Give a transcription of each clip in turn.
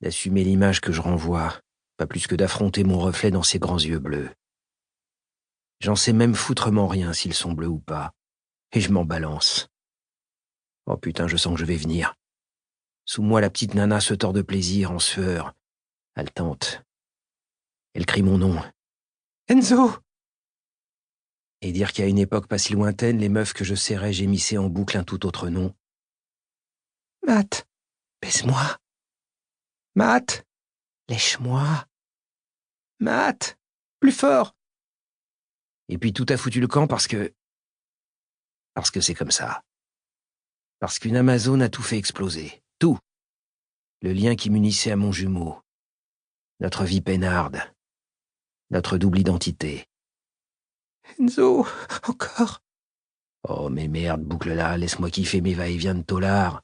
d'assumer l'image que je renvoie, pas plus que d'affronter mon reflet dans ses grands yeux bleus. J'en sais même foutrement rien s'ils sont bleus ou pas, et je m'en balance. Oh putain, je sens que je vais venir. Sous moi, la petite nana se tord de plaisir, en sueur, haletante. Elle crie mon nom. Enzo! Et dire qu'à une époque pas si lointaine, les meufs que je serrais gémissaient en boucle un tout autre nom. Matt, baise-moi. Matt, lèche-moi. Matt, plus fort. Et puis tout a foutu le camp parce que c'est comme ça. Parce qu'une Amazone a tout fait exploser. Tout. Le lien qui m'unissait à mon jumeau. Notre vie peinarde. Notre double identité. Enzo, encore. Oh, mais merde, boucle-là, laisse-moi kiffer mes va-et-vient de tolard.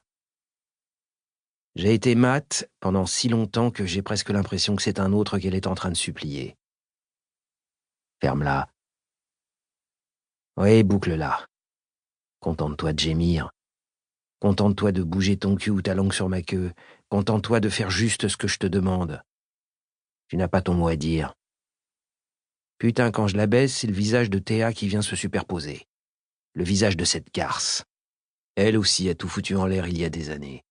J'ai été Matt pendant si longtemps que j'ai presque l'impression que c'est un autre qu'elle est en train de supplier. Ferme-la. Oui, boucle-la. Contente-toi de gémir. Contente-toi de bouger ton cul ou ta langue sur ma queue. Contente-toi de faire juste ce que je te demande. Tu n'as pas ton mot à dire. Putain, quand je la baisse, c'est le visage de Théa qui vient se superposer. Le visage de cette garce. Elle aussi a tout foutu en l'air il y a des années.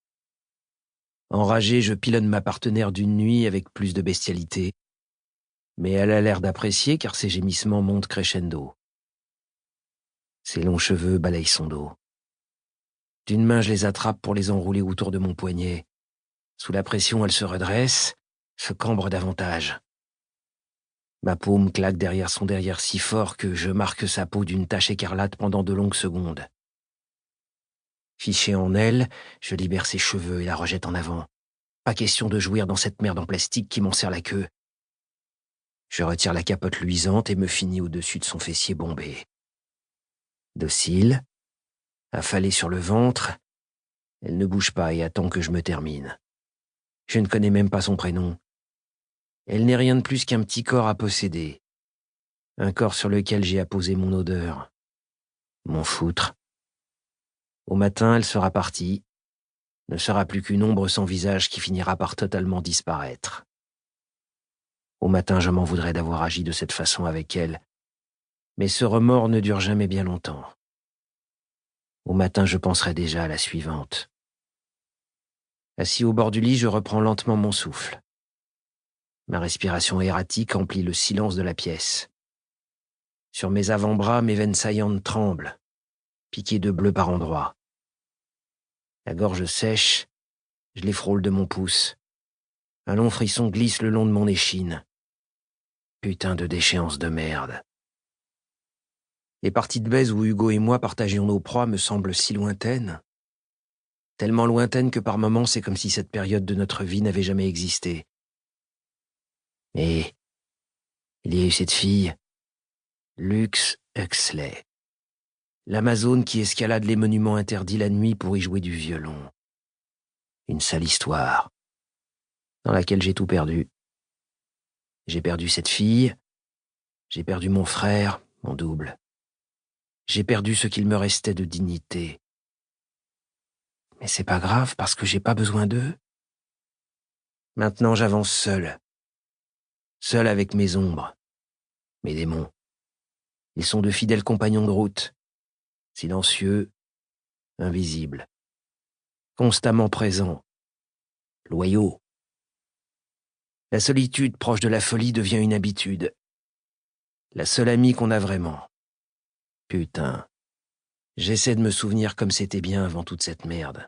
Enragé, je pilonne ma partenaire d'une nuit avec plus de bestialité. Mais elle a l'air d'apprécier car ses gémissements montent crescendo. Ses longs cheveux balayent son dos. D'une main, je les attrape pour les enrouler autour de mon poignet. Sous la pression, elle se redresse, se cambre davantage. Ma paume claque derrière son derrière si fort que je marque sa peau d'une tache écarlate pendant de longues secondes. Fiché en elle, je libère ses cheveux et la rejette en avant. Pas question de jouir dans cette merde en plastique qui m'en serre la queue. Je retire la capote luisante et me finis au-dessus de son fessier bombé. Docile, affalée sur le ventre, elle ne bouge pas et attend que je me termine. Je ne connais même pas son prénom. Elle n'est rien de plus qu'un petit corps à posséder. Un corps sur lequel j'ai apposé mon odeur. Mon foutre. Au matin, elle sera partie. Ne sera plus qu'une ombre sans visage qui finira par totalement disparaître. Au matin, je m'en voudrais d'avoir agi de cette façon avec elle. Mais ce remords ne dure jamais bien longtemps. Au matin, je penserai déjà à la suivante. Assis au bord du lit, je reprends lentement mon souffle. Ma respiration erratique emplit le silence de la pièce. Sur mes avant-bras, mes veines saillantes tremblent, piquées de bleu par endroits. La gorge sèche, je les frôle de mon pouce. Un long frisson glisse le long de mon échine. Putain de déchéance de merde. Les parties de baise où Hugo et moi partagions nos proies me semblent si lointaines. Tellement lointaines que par moments c'est comme si cette période de notre vie n'avait jamais existé. Et il y a eu cette fille, Lux Huxley. L'Amazone qui escalade les monuments interdits la nuit pour y jouer du violon. Une sale histoire, dans laquelle j'ai tout perdu. J'ai perdu cette fille, j'ai perdu mon frère, mon double. J'ai perdu ce qu'il me restait de dignité. Mais c'est pas grave parce que j'ai pas besoin d'eux. Maintenant j'avance seul. Seul avec mes ombres, mes démons. Ils sont de fidèles compagnons de route, silencieux, invisibles, constamment présents, loyaux. La solitude proche de la folie devient une habitude. La seule amie qu'on a vraiment. Putain, j'essaie de me souvenir comme c'était bien avant toute cette merde.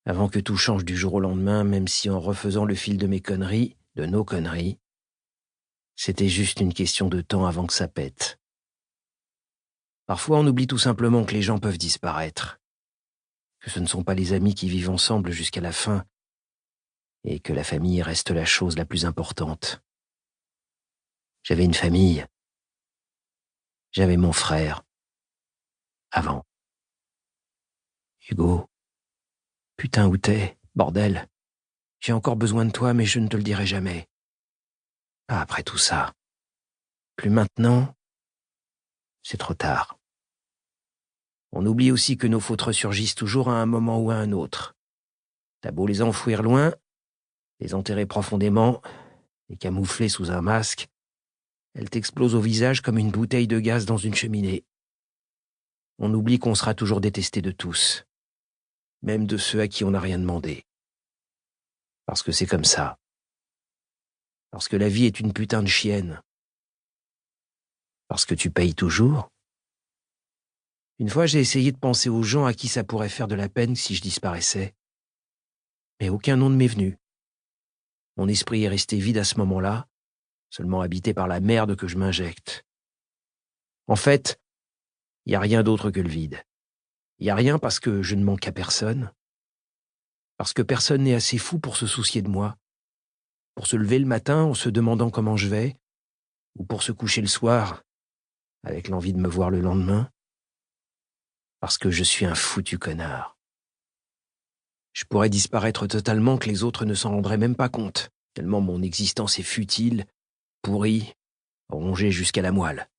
Avant que tout change du jour au lendemain, même si en refaisant le fil de mes conneries, de nos conneries, c'était juste une question de temps avant que ça pète. Parfois on oublie tout simplement que les gens peuvent disparaître, que ce ne sont pas les amis qui vivent ensemble jusqu'à la fin, et que la famille reste la chose la plus importante. J'avais une famille. J'avais mon frère. Avant. Hugo. Putain, où t'es, bordel? J'ai encore besoin de toi, mais je ne te le dirai jamais. Pas après tout ça. Plus maintenant, c'est trop tard. On oublie aussi que nos fautes ressurgissent toujours à un moment ou à un autre. T'as beau les enfouir loin, Les enterrer profondément, les camoufler sous un masque, elles t'explosent au visage comme une bouteille de gaz dans une cheminée. On oublie qu'on sera toujours détesté de tous, même de ceux à qui on n'a rien demandé. Parce que c'est comme ça. Parce que la vie est une putain de chienne. Parce que tu payes toujours. Une fois, j'ai essayé de penser aux gens à qui ça pourrait faire de la peine si je disparaissais. Mais aucun nom ne m'est venu. Mon esprit est resté vide à ce moment-là, seulement habité par la merde que je m'injecte. En fait, il n'y a rien d'autre que le vide. Il n'y a rien parce que je ne manque à personne. Parce que personne n'est assez fou pour se soucier de moi. Pour se lever le matin en se demandant comment je vais, ou pour se coucher le soir avec l'envie de me voir le lendemain. Parce que je suis un foutu connard. Je pourrais disparaître totalement que les autres ne s'en rendraient même pas compte, tellement mon existence est futile, pourrie, rongée jusqu'à la moelle.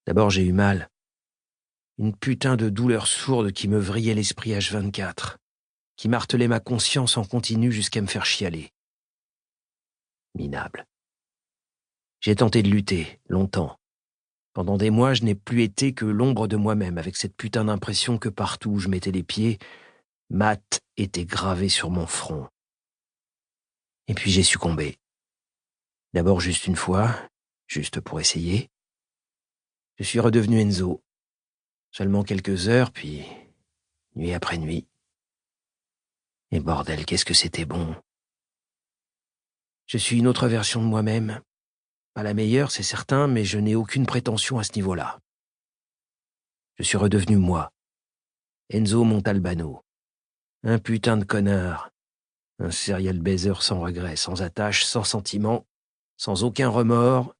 D'abord j'ai eu mal. Une putain de douleur sourde qui me vrillait l'esprit H24, qui martelait ma conscience en continu jusqu'à me faire chialer. Minable. J'ai tenté de lutter, longtemps. Pendant des mois, je n'ai plus été que l'ombre de moi-même, avec cette putain d'impression que partout où je mettais les pieds, Matt était gravé sur mon front. Et puis j'ai succombé. D'abord juste une fois, juste pour essayer. Je suis redevenu Enzo. Seulement quelques heures, puis nuit après nuit. Et bordel, qu'est-ce que c'était bon. Je suis une autre version de moi-même. Pas la meilleure, c'est certain, mais je n'ai aucune prétention à ce niveau-là. Je suis redevenu moi. Enzo Montalbano. Un putain de connard. Un serial baiser sans regret, sans attache, sans sentiment, sans aucun remords,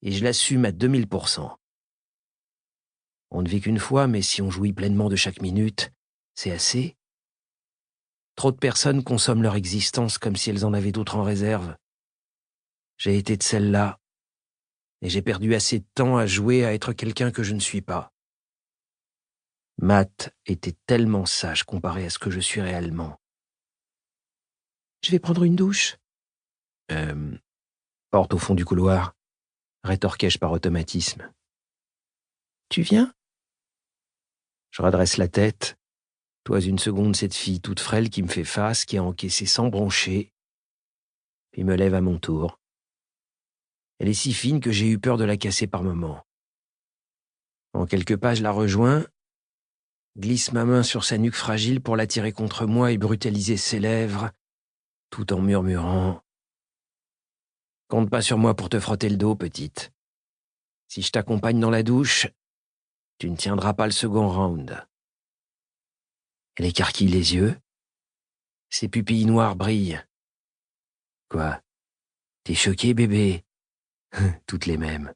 et je l'assume à 2000%. On ne vit qu'une fois, mais si on jouit pleinement de chaque minute, c'est assez. Trop de personnes consomment leur existence comme si elles en avaient d'autres en réserve. J'ai été de celles-là, et j'ai perdu assez de temps à jouer à être quelqu'un que je ne suis pas. Matt était tellement sage comparé à ce que je suis réellement. Je vais prendre une douche. Porte au fond du couloir, rétorquai-je par automatisme. Tu viens? Je redresse la tête. Toise une seconde cette fille toute frêle qui me fait face, qui a encaissé sans broncher, puis me lève à mon tour. Elle est si fine que j'ai eu peur de la casser par moments. En quelques pas, je la rejoins, glisse ma main sur sa nuque fragile pour l'attirer contre moi et brutaliser ses lèvres, tout en murmurant « Compte pas sur moi pour te frotter le dos, petite. Si je t'accompagne dans la douche, tu ne tiendras pas le second round. » Elle écarquille les yeux. Ses pupilles noires brillent. « Quoi? T'es choqué, bébé ?» Toutes les mêmes.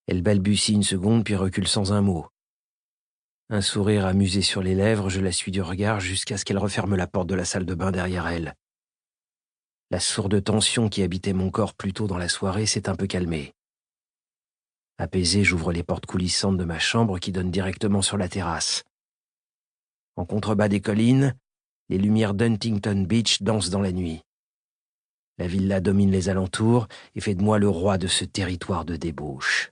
Elle balbutie une seconde puis recule sans un mot. Un sourire amusé sur les lèvres, je la suis du regard jusqu'à ce qu'elle referme la porte de la salle de bain derrière elle. La sourde tension qui habitait mon corps plus tôt dans la soirée s'est un peu calmée. Apaisé, j'ouvre les portes coulissantes de ma chambre qui donnent directement sur la terrasse. En contrebas des collines, les lumières d'Huntington Beach dansent dans la nuit. La villa domine les alentours et fait de moi le roi de ce territoire de débauche.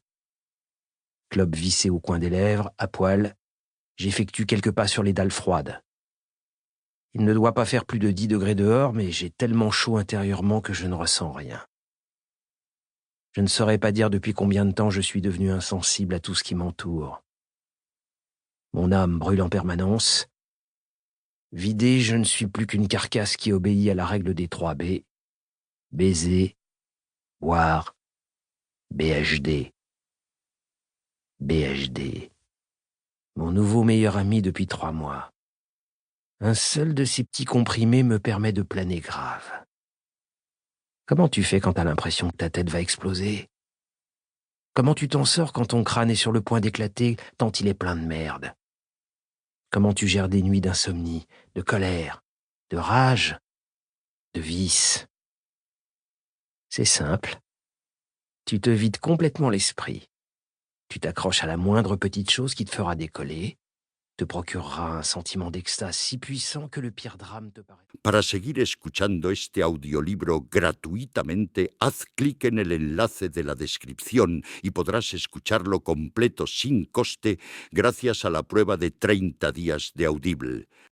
Clope vissée au coin des lèvres, à poil, j'effectue quelques pas sur les dalles froides. Il ne doit pas faire plus de 10 degrés dehors, mais j'ai tellement chaud intérieurement que je ne ressens rien. Je ne saurais pas dire depuis combien de temps je suis devenu insensible à tout ce qui m'entoure. Mon âme brûle en permanence. Vidé, je ne suis plus qu'une carcasse qui obéit à la règle des 3 B. Baiser, boire, BHD. BHD. Mon nouveau meilleur ami depuis 3 mois. Un seul de ces petits comprimés me permet de planer grave. Comment tu fais quand t'as l'impression que ta tête va exploser? Comment tu t'en sors quand ton crâne est sur le point d'éclater tant il est plein de merde? Comment tu gères des nuits d'insomnie, de colère, de rage, de vice? C'est simple. Tu te vides complètement l'esprit. Tu t'accroches à la moindre petite chose qui te fera décoller. te procurera un sentiment d'extase si puissant que le pire drame te paraît. Para seguir escuchando este audiolibro gratuitamente, haz clic en el enlace de la descripción y podrás escucharlo completo sin coste gracias a la prueba de 30 días de Audible.